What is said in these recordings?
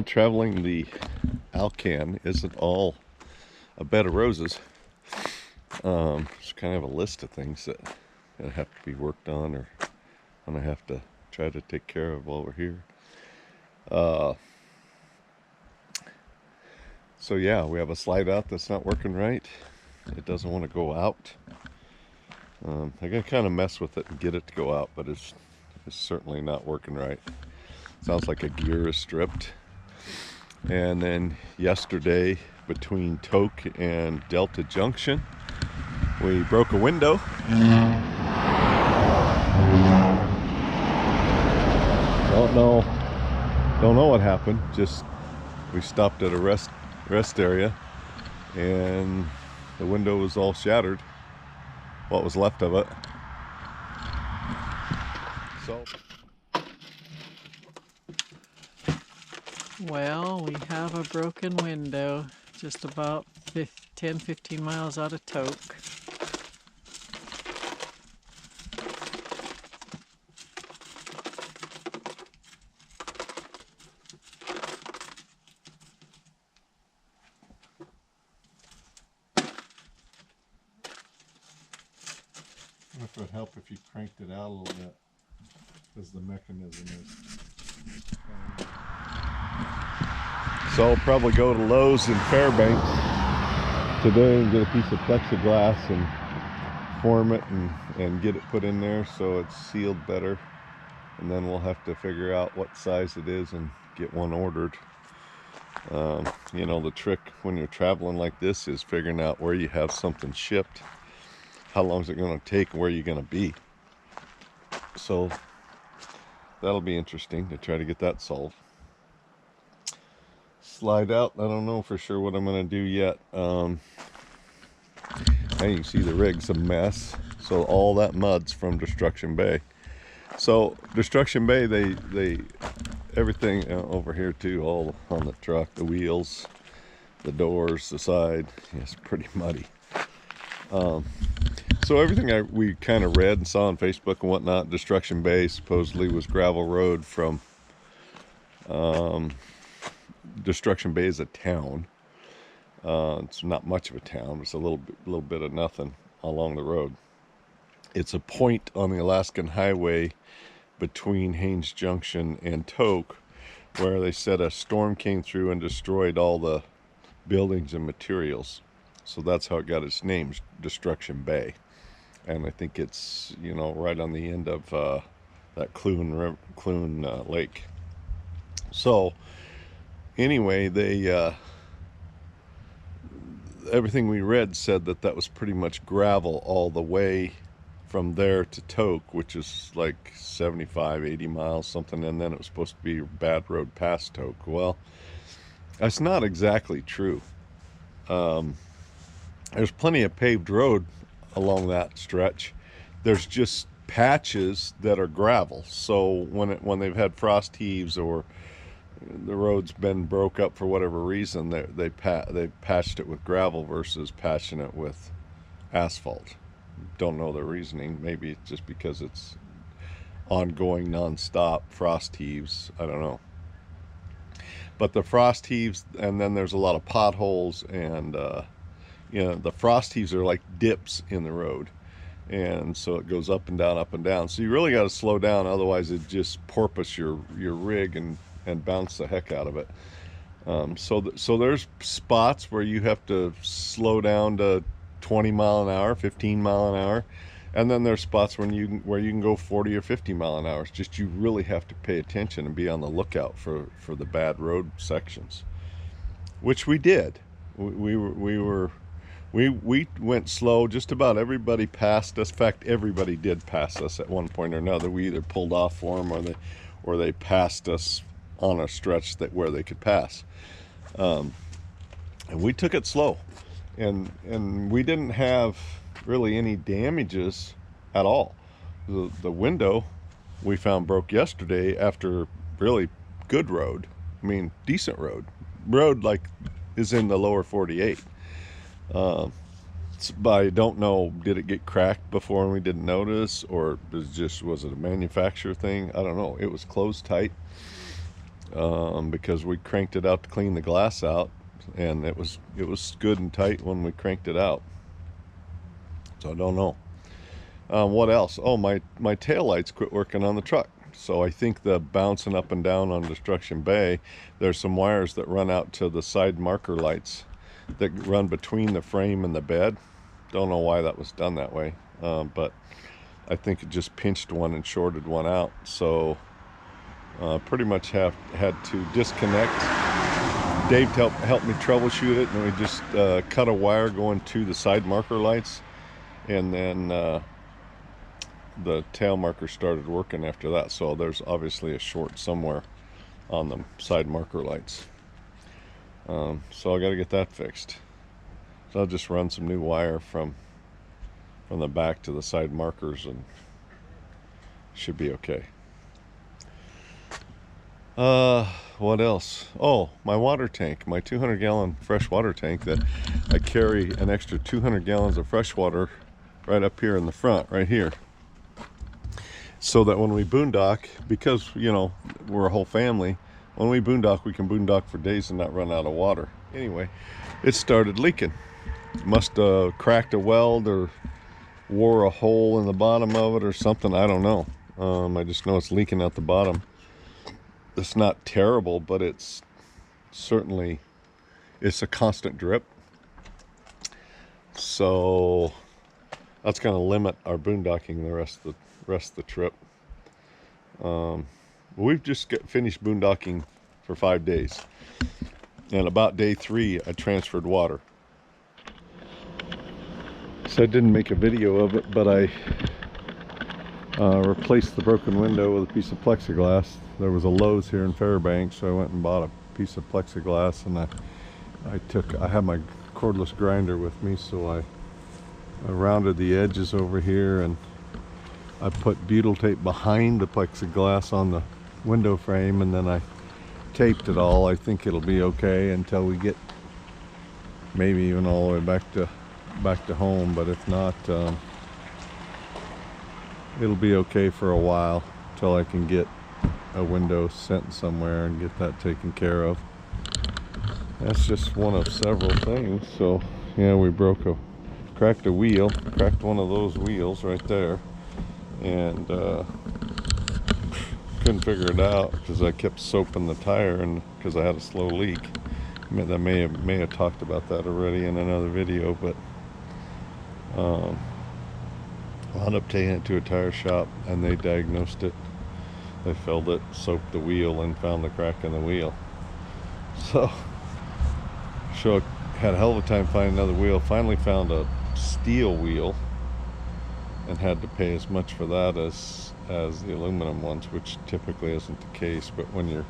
Traveling the Alcan isn't all a bed of roses. It's kind of a list of things that have to be worked on, or I'm gonna have to try to take care of while we're here. So yeah, we have a slide out that's not working right. It doesn't want to go out. I'm gonna kind of mess with it and get it to go out, but it's certainly not working right. Sounds like a gear is stripped. And then yesterday, between Tok and Delta Junction, we broke a window. Don't know what happened. Just we stopped at a rest area, and the window was all shattered. What was left of it. So. Well, we have a broken window just about 10-15 miles out of Tok. It would help if you cranked it out a little bit, because the mechanism is. So I'll probably go to Lowe's in Fairbanks today and get a piece of plexiglass and form it and get it put in there so it's sealed better. And then we'll have to figure out what size it is and get one ordered. You know, the trick when you're traveling like this is figuring out where you have something shipped, how long is it going to take, and where you're going to be. So that'll be interesting to try to get that solved. Slide out, I don't know for sure what I'm going to do yet. Now you can see the rig's a mess. So all that mud's from Destruction Bay. So Destruction Bay, they everything over here too, all on the truck, the wheels, the doors, the side, it's pretty muddy. So everything we kind of read and saw on Facebook and whatnot, Destruction Bay supposedly was gravel road from Destruction Bay is a town. It's not much of a town. It's a little bit of nothing along the road. It's a point on the Alaskan Highway between Haines Junction and Tok, where they said a storm came through and destroyed all the buildings and materials. So that's how it got its name, Destruction Bay. And I think it's, you know, right on the end of that Clune Lake. So anyway, they everything we read said that was pretty much gravel all the way from there to Tok, which is like 75-80 miles something, and then it was supposed to be a bad road past Tok. Well, that's not exactly true. There's plenty of paved road along that stretch. There's just patches that are gravel. So when they've had frost heaves or the road's been broke up for whatever reason, they patched it with gravel versus patching it with asphalt. Don't know the reasoning. Maybe it's just because it's ongoing non-stop frost heaves. I don't know. But the frost heaves, and then there's a lot of potholes, and you know, the frost heaves are like dips in the road, and so it goes up and down, up and down. So you really got to slow down, otherwise it just porpoise your rig and bounce the heck out of it. So there's spots where you have to slow down to 20 mile an hour, 15 mile an hour, and then there's spots where you can go 40 or 50 mile an hour. It's just you really have to pay attention and be on the lookout for the bad road sections, which we did. We went slow. Just about everybody passed us. In fact, everybody did pass us at one point or another. We either pulled off for them or they passed us on a stretch where they could pass. And we took it slow, and we didn't have really any damages at all. The window we found broke yesterday after really good road. I mean, decent road like is in the lower 48. But I don't know, did it get cracked before and we didn't notice, or was it a manufacturer thing? I don't know. It was closed tight. because we cranked it out to clean the glass out, and it was good and tight when we cranked it out. So I don't know. What else? Oh, my tail lights quit working on the truck. So I think the bouncing up and down on Destruction Bay, there's some wires that run out to the side marker lights that run between the frame and the bed. Don't know why that was done that way, but I think it just pinched one and shorted one out. So pretty much had to disconnect. Dave helped me troubleshoot it, and we just cut a wire going to the side marker lights, and then the tail marker started working after that. So there's obviously a short somewhere on the side marker lights. So I got to get that fixed. So I'll just run some new wire from the back to the side markers, and should be okay. What else? Oh, my water tank, my 200-gallon fresh water tank that I carry an extra 200 gallons of fresh water right up here in the front, right here. So that when we boondock, because, you know, we're a whole family, when we boondock, we can boondock for days and not run out of water. Anyway, it started leaking. Must have cracked a weld or wore a hole in the bottom of it or something. I don't know. I just know it's leaking out the bottom. It's not terrible, but it's certainly, it's a constant drip. So that's going to limit our boondocking the rest of the trip. We've just finished boondocking for 5 days, and about day 3 I transferred water. So I didn't make a video of it, but I replaced the broken window with a piece of plexiglass. There was a Lowe's here in Fairbanks, so I went and bought a piece of plexiglass, and I had my cordless grinder with me, so I rounded the edges over here, and I put butyl tape behind the plexiglass on the window frame, and then I taped it all. I think it'll be okay until we get maybe even all the way back to home, but if not, it'll be okay for a while till I can get a window sent somewhere and get that taken care of. That's just one of several things. So yeah, we cracked a wheel, cracked one of those wheels right there, and couldn't figure it out because I kept soaping the tire, and because I had a slow leak. I may have talked about that already in another video, but wound up taking it to a tire shop, and they diagnosed it. They filled it, soaked the wheel, and found the crack in the wheel. So had a hell of a time finding another wheel. Finally found a steel wheel, and had to pay as much for that as the aluminum ones, which typically isn't the case, but when you're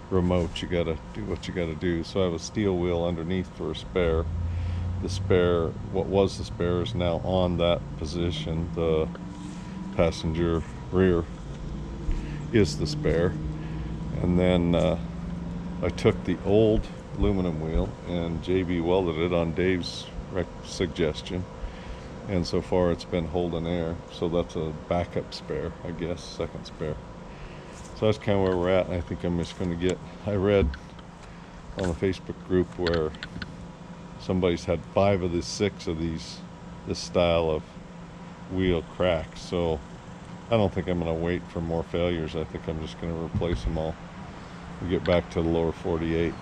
remote, you gotta do what you gotta do. So I have a steel wheel underneath for a spare. The spare, what was the spare, is now on that position. The passenger rear is the spare. And then I took the old aluminum wheel and JB welded it on Dave's suggestion, and so far it's been holding air. So that's a backup spare, I guess, second spare. So that's kind of where we're at. I think I'm just going to I read on the Facebook group where somebody's had 5 of the 6 of this style of wheel crack. So I don't think I'm going to wait for more failures. I think I'm just going to replace them all. We get back to the lower 48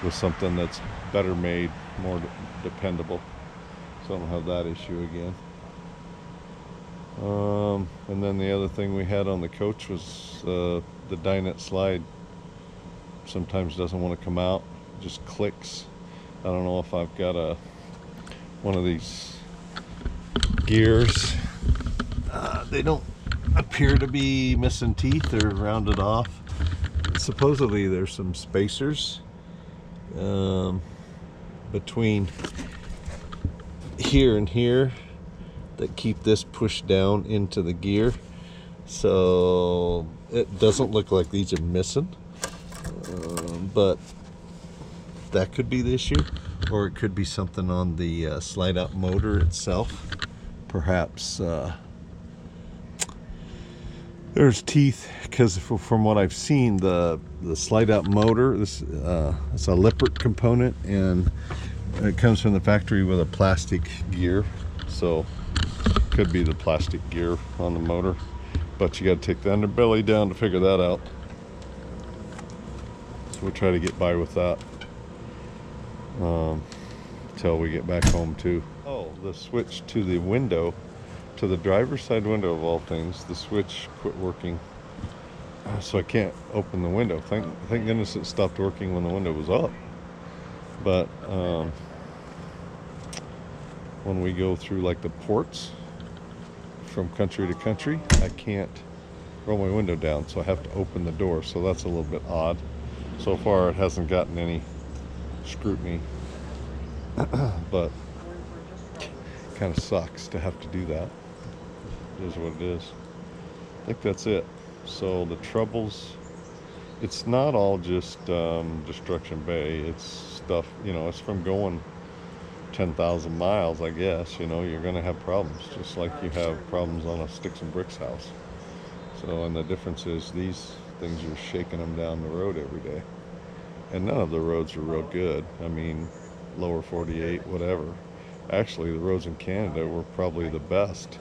with something that's better made, more dependable, so I don't have that issue again. And then the other thing we had on the coach was the dinette slide sometimes doesn't want to come out, just clicks. I don't know if I've got one of these gears. They don't appear to be missing teeth. They're rounded off. Supposedly there's some spacers between here and here that keep this pushed down into the gear. So it doesn't look like these are missing, but that could be the issue, or it could be something on the slide out motor itself. Perhaps there's teeth because from what I've seen, the slide out motor, this it's a Lippert component, and it comes from the factory with a plastic gear, so could be the plastic gear on the motor, but you got to take the underbelly down to figure that out. So we'll try to get by with that until we get back home too. Oh, the switch to the window, to the driver's side window of all things, the switch quit working, so I can't open the window. Thank goodness it stopped working when the window was up. But when we go through like the ports from country to country, I can't roll my window down, so I have to open the door. So that's a little bit odd. So far it hasn't gotten any scrutiny, but kind of sucks to have to do that. It is what it is. I think that's it. So the troubles, it's not all just Destruction Bay. It's stuff, you know, it's from going 10,000 miles, I guess. You know, you're going to have problems, just like you have problems on a sticks and bricks house. So, and the difference is these things, you're shaking them down the road every day. And none of the roads are real good. I mean, lower 48, whatever. Actually, the roads in Canada were probably the best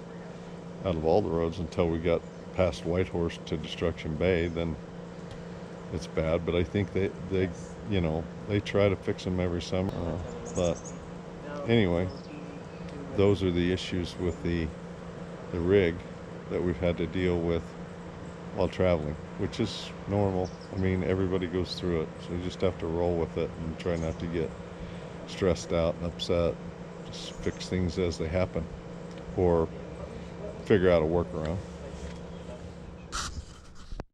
out of all the roads until we got past Whitehorse to Destruction Bay. Then it's bad, but I think they you know, they try to fix them every summer. But anyway, those are the issues with the rig that we've had to deal with while traveling, which is normal. I mean, everybody goes through it, so you just have to roll with it and try not to get stressed out and upset. Just fix things as they happen, or figure out a workaround.